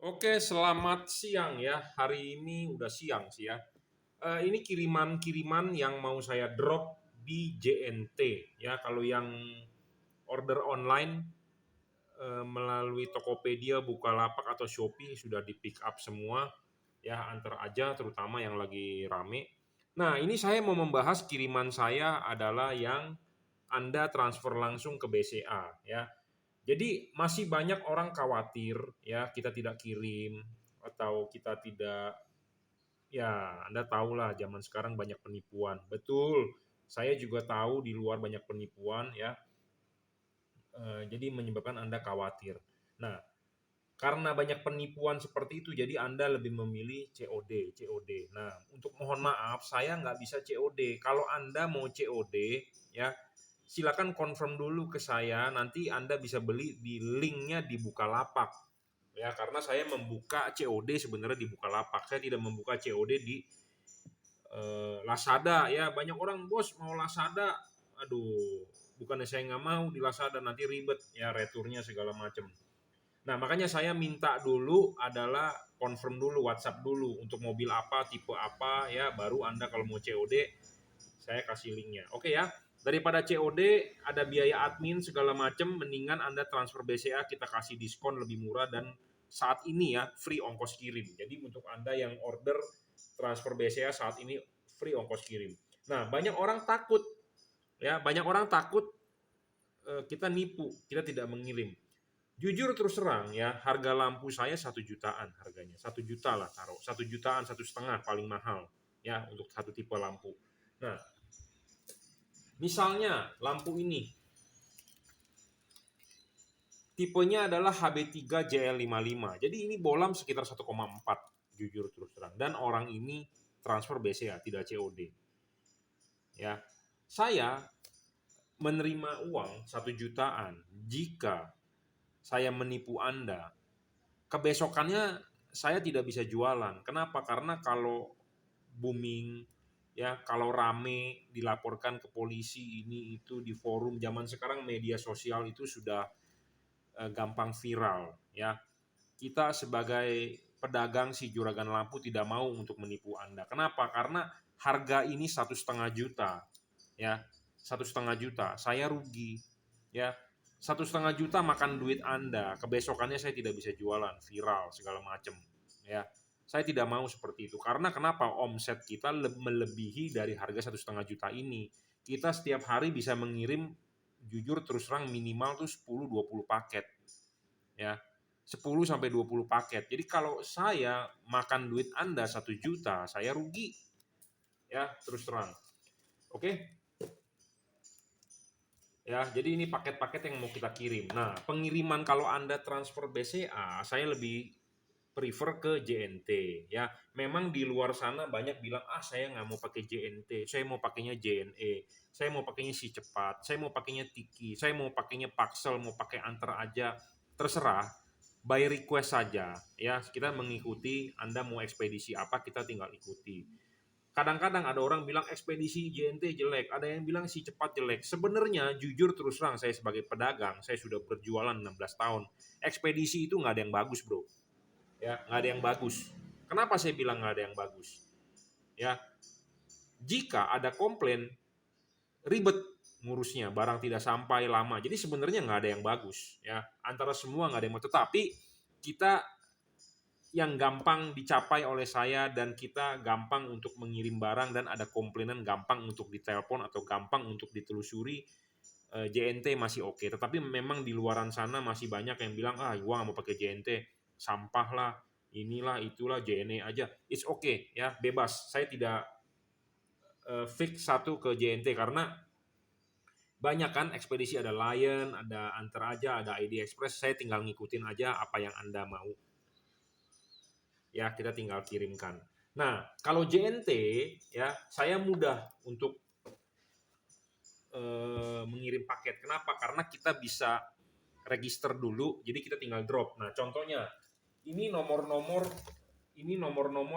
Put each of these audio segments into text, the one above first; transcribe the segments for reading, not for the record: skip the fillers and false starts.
Oke, selamat siang ya. Hari ini udah siang sih ya. Ini kiriman-kiriman yang mau saya drop di JNT ya. Kalau yang order online melalui Tokopedia, Bukalapak atau Shopee sudah di pick up semua ya, antar aja terutama yang lagi rame. Nah, ini saya mau membahas kiriman saya adalah yang Anda transfer langsung ke BCA ya. Jadi masih banyak orang khawatir ya kita tidak kirim atau kita tidak, ya Anda tahulah zaman sekarang banyak penipuan. Betul, saya juga tahu di luar banyak penipuan ya, jadi menyebabkan Anda khawatir. Nah, karena banyak penipuan seperti itu, jadi Anda lebih memilih COD, COD. Nah, untuk mohon maaf, saya nggak bisa COD. Kalau Anda mau COD, ya silakan confirm dulu ke saya. Nanti Anda bisa beli di linknya di Bukalapak. Ya, karena saya membuka COD sebenarnya di Bukalapak. Saya tidak membuka COD di Lazada. Ya, banyak orang bos mau Lazada. Aduh, bukannya saya nggak mau di Lazada, nanti ribet ya returnya segala macam. Nah, makanya saya minta dulu adalah confirm dulu, WhatsApp dulu untuk mobil apa, tipe apa ya, baru Anda kalau mau COD saya kasih linknya. Oke ya. Daripada COD ada biaya admin segala macam, mendingan Anda transfer BCA, kita kasih diskon lebih murah dan saat ini ya free ongkos kirim. Jadi untuk Anda yang order transfer BCA saat ini free ongkos kirim. Nah, banyak orang takut ya, banyak orang takut kita nipu, kita tidak mengirim. Jujur terus terang ya, harga lampu saya 1 jutaan harganya. 1 juta lah taruh. 1 jutaan, 1,5 paling mahal ya untuk satu tipe lampu. Nah, misalnya lampu ini tipenya adalah HB3 JL55. Jadi ini bolam sekitar 1,4 jujur terus terang. Dan orang ini transfer BCA tidak COD. Ya. Saya menerima uang 1 jutaan jika saya menipu Anda. Kebesokannya saya tidak bisa jualan. Kenapa? Karena kalau booming ya, kalau rame dilaporkan ke polisi ini itu di forum, zaman sekarang media sosial itu sudah gampang viral ya. Kita sebagai pedagang si juragan lampu tidak mau untuk menipu Anda. Kenapa? Karena harga ini 1,5 juta ya, 1,5 juta saya rugi ya. 1,5 juta makan duit Anda, kebesokannya saya tidak bisa jualan, viral segala macam ya. Saya tidak mau seperti itu, karena kenapa, omset kita melebihi dari harga 1,5 juta ini. Kita setiap hari bisa mengirim, jujur terus terang, minimal tuh 10-20 paket ya, 10 sampai 20 paket. Jadi kalau saya makan duit Anda 1 juta, saya rugi ya, terus terang. Oke. Ya, jadi ini paket-paket yang mau kita kirim. Nah, pengiriman kalau Anda transfer BCA, saya lebih prefer ke JNT ya. Memang di luar sana banyak bilang, saya nggak mau pakai JNT, saya mau pakainya JNE, saya mau pakainya si cepat, saya mau pakainya Tiki, saya mau pakainya Paxel, mau pakai antar aja, terserah. By request saja ya. Kita mengikuti, Anda mau ekspedisi apa, kita tinggal ikuti. Kadang-kadang ada orang bilang ekspedisi JNT jelek, ada yang bilang si cepat jelek. Sebenarnya jujur terus terang, saya sebagai pedagang, saya sudah berjualan 16 tahun. Ekspedisi itu nggak ada yang bagus bro, ya nggak ada yang bagus. Kenapa saya bilang nggak ada yang bagus? Ya, jika ada komplain, ribet ngurusnya, barang tidak sampai lama. Jadi sebenarnya nggak ada yang bagus. Ya, antara semua nggak ada yang bagus. Tetapi kita yang gampang dicapai oleh saya, dan kita gampang untuk mengirim barang, dan ada komplainan gampang untuk ditelepon atau gampang untuk ditelusuri, JNT masih oke. Tetapi memang di luaran sana masih banyak yang bilang, gua nggak mau pakai JNT, sampah lah, inilah itulah, JNE aja. It's okay ya, bebas. Saya tidak fix satu ke JNT, karena banyak kan ekspedisi, ada Lion, ada Antar aja, ada ID Express. Saya tinggal ngikutin aja apa yang Anda mau. Ya, kita tinggal kirimkan. Nah, kalau JNT ya, saya mudah untuk mengirim paket. Kenapa? Karena kita bisa register dulu, jadi kita tinggal drop. Nah, contohnya ini nomor-nomor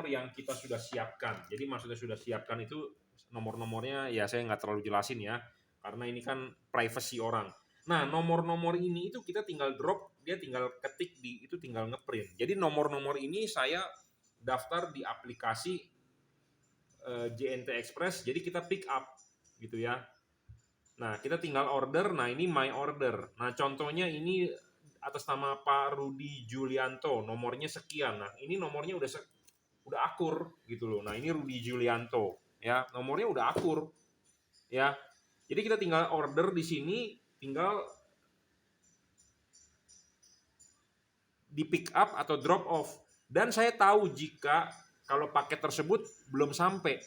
yang kita sudah siapkan. Jadi maksudnya sudah siapkan itu nomor-nomornya ya, saya nggak terlalu jelasin ya, karena ini kan privacy orang. Nah, nomor-nomor ini itu kita tinggal drop, dia tinggal ketik di itu tinggal ngeprint. Jadi nomor-nomor ini saya daftar di aplikasi JNT Express, jadi kita pick up gitu ya. Nah, kita tinggal order. Nah, ini my order. Nah, contohnya ini atas nama Pak Rudi Julianto, nomornya sekian. Nah, ini nomornya udah akur gitu loh. Nah, ini Rudi Julianto ya, nomornya udah akur ya. Jadi kita tinggal order di sini, tinggal di pick up atau drop off. Dan saya tahu jika kalau paket tersebut belum sampai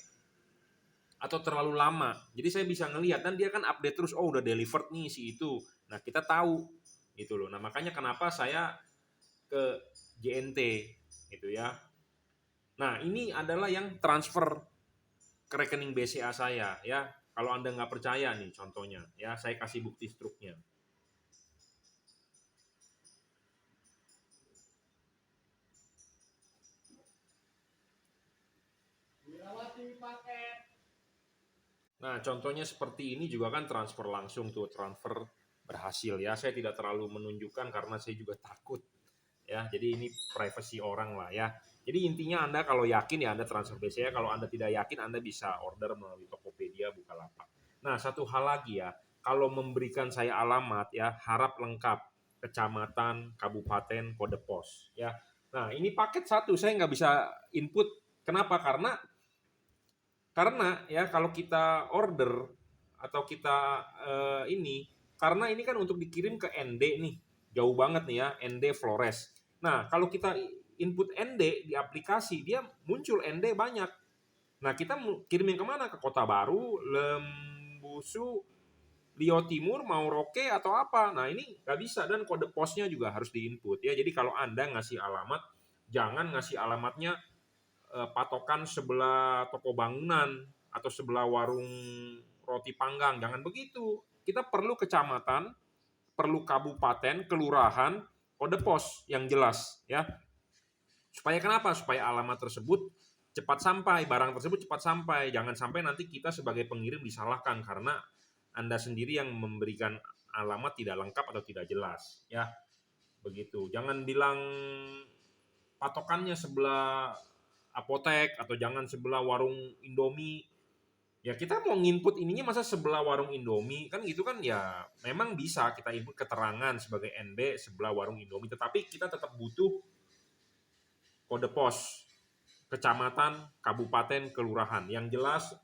atau terlalu lama. Jadi saya bisa ngelihat dan dia kan update terus, oh udah delivered nih si itu. Nah, kita tahu gitu loh. Nah, makanya kenapa saya ke JNT gitu ya. Nah, ini adalah yang transfer ke rekening BCA saya ya. Kalau Anda nggak percaya nih contohnya ya, saya kasih bukti struknya. Nah, contohnya seperti ini juga kan transfer langsung tuh, transfer berhasil ya. Saya tidak terlalu menunjukkan karena saya juga takut ya. Jadi ini privasi orang lah ya. Jadi intinya Anda kalau yakin ya Anda transfer BCA, kalau Anda tidak yakin Anda bisa order melalui Tokopedia, Bukalapak. Nah, satu hal lagi ya, kalau memberikan saya alamat ya, harap lengkap kecamatan, kabupaten, kode pos ya. Nah, ini paket satu saya nggak bisa input. Kenapa? Karena ya kalau kita order atau kita karena ini kan untuk dikirim ke ND nih, jauh banget nih ya, ND Flores. Nah, kalau kita input ND di aplikasi, dia muncul ND banyak. Nah, kita kirimin kemana? Ke Kota Baru, Lembusu, Rio Timur, Mauroke, atau apa. Nah, ini nggak bisa, dan kode posnya juga harus diinput ya. Jadi kalau Anda ngasih alamat, jangan ngasih alamatnya patokan sebelah toko bangunan atau sebelah warung roti panggang. Jangan begitu. Kita perlu kecamatan, perlu kabupaten, kelurahan, kode pos yang jelas ya. Supaya kenapa? Supaya alamat tersebut cepat sampai, barang tersebut cepat sampai. Jangan sampai nanti kita sebagai pengirim disalahkan karena Anda sendiri yang memberikan alamat tidak lengkap atau tidak jelas ya. Begitu. Jangan bilang patokannya sebelah apotek atau jangan sebelah warung Indomie. Ya kita mau nginput ininya masa sebelah warung Indomie kan gitu kan ya, memang bisa kita input keterangan sebagai ND sebelah warung Indomie, tetapi kita tetap butuh kode pos, kecamatan, kabupaten, kelurahan yang jelas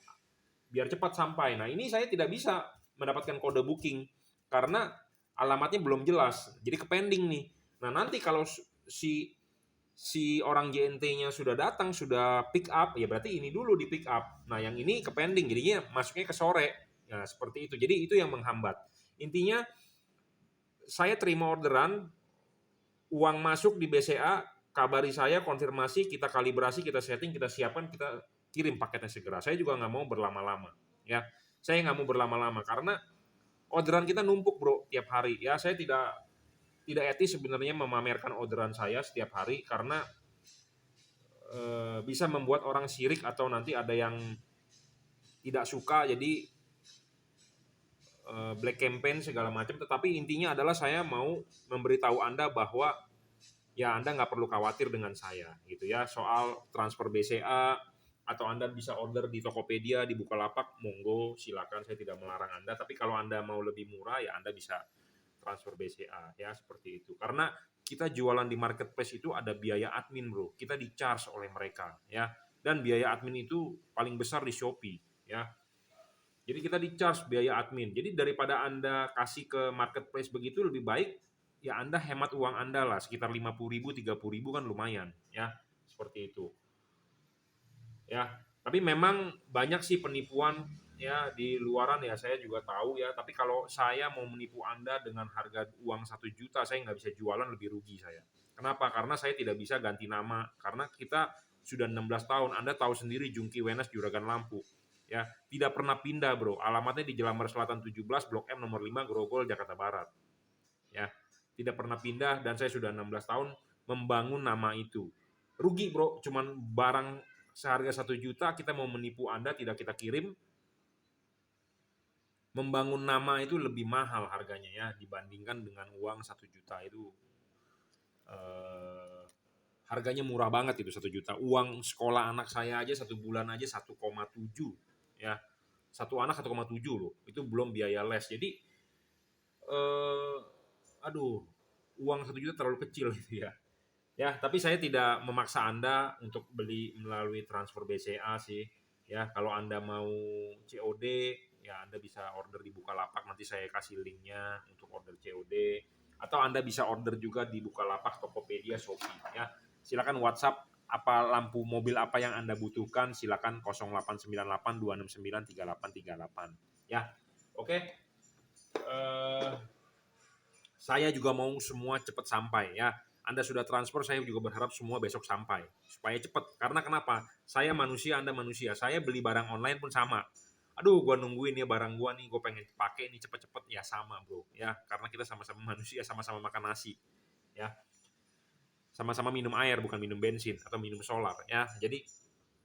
biar cepat sampai. Nah, ini saya tidak bisa mendapatkan kode booking karena alamatnya belum jelas. Jadi ke pending nih. Nah, nanti kalau si si orang JNT-nya sudah datang, sudah pick up, ya berarti ini dulu di pick up. Nah, yang ini ke pending, jadinya masuknya ke sore. Nah, seperti itu. Jadi itu yang menghambat. Intinya saya terima orderan, uang masuk di BCA, kabari saya, konfirmasi, kita kalibrasi, kita setting, kita siapkan, kita kirim paketnya segera. Saya juga nggak mau berlama-lama. Ya, saya nggak mau berlama-lama karena orderan kita numpuk bro tiap hari. Ya, saya tidak etis sebenarnya memamerkan orderan saya setiap hari karena bisa membuat orang sirik atau nanti ada yang tidak suka jadi black campaign segala macam. Tetapi intinya adalah saya mau memberitahu Anda bahwa ya Anda nggak perlu khawatir dengan saya gitu ya soal transfer BCA atau Anda bisa order di Tokopedia, di Bukalapak, monggo silakan, saya tidak melarang Anda. Tapi kalau Anda mau lebih murah ya Anda bisa transfer BCA ya seperti itu. Karena kita jualan di marketplace itu ada biaya admin bro, kita di charge oleh mereka ya, dan biaya admin itu paling besar di Shopee ya. Jadi kita di charge biaya admin. Jadi daripada Anda kasih ke marketplace begitu, lebih baik ya Anda hemat uang Anda lah, sekitar 50.000, 30.000 kan lumayan ya, seperti itu. Ya, tapi memang banyak sih penipuan ya di luaran ya, saya juga tahu ya. Tapi kalau saya mau menipu Anda dengan harga uang 1 juta, saya nggak bisa jualan, lebih rugi saya. Kenapa? Karena saya tidak bisa ganti nama. Karena kita sudah 16 tahun. Anda tahu sendiri Jungki Wenas Juragan Lampu. Ya, tidak pernah pindah bro. Alamatnya di Jelambar Selatan 17, Blok M nomor 5, Grogol, Jakarta Barat. Ya, tidak pernah pindah dan saya sudah 16 tahun membangun nama itu. Rugi bro, cuman barang seharga 1 juta kita mau menipu Anda, tidak kita kirim, membangun nama itu lebih mahal harganya ya dibandingkan dengan uang 1 juta itu eh, harganya murah banget itu 1 juta. Uang sekolah anak saya aja 1 bulan aja 1,7 ya. Satu anak 1,7 loh. Itu belum biaya les. Jadi eh, aduh, uang 1 juta terlalu kecil gitu ya. Ya, tapi saya tidak memaksa Anda untuk beli melalui transfer BCA sih. Ya, kalau Anda mau COD, ya Anda bisa order di Bukalapak, nanti saya kasih linknya untuk order COD. Atau Anda bisa order juga di Bukalapak, Tokopedia, Shopee. Ya, silakan WhatsApp apa lampu mobil apa yang Anda butuhkan, silakan 0898 269 3838. Ya, oke. Eh, saya juga mau semua cepat sampai ya. Anda sudah transfer, saya juga berharap semua besok sampai supaya cepat. Karena kenapa? Saya manusia, Anda manusia. Saya beli barang online pun sama. Aduh, gua nungguin ya barang gua nih, gua pengen pakai nih cepet-cepet ya sama bro ya. Karena kita sama-sama manusia, sama-sama makan nasi ya. Sama-sama minum air bukan minum bensin atau minum solar ya. Jadi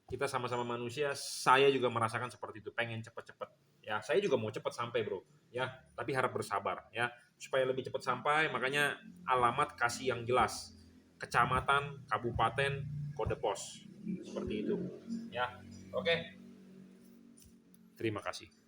kita sama-sama manusia, saya juga merasakan seperti itu, pengen cepet-cepet ya. Saya juga mau cepet sampai bro ya, tapi harap bersabar ya supaya lebih cepat sampai. Makanya alamat kasih yang jelas, kecamatan, kabupaten, kode pos, seperti itu ya. Oke, terima kasih.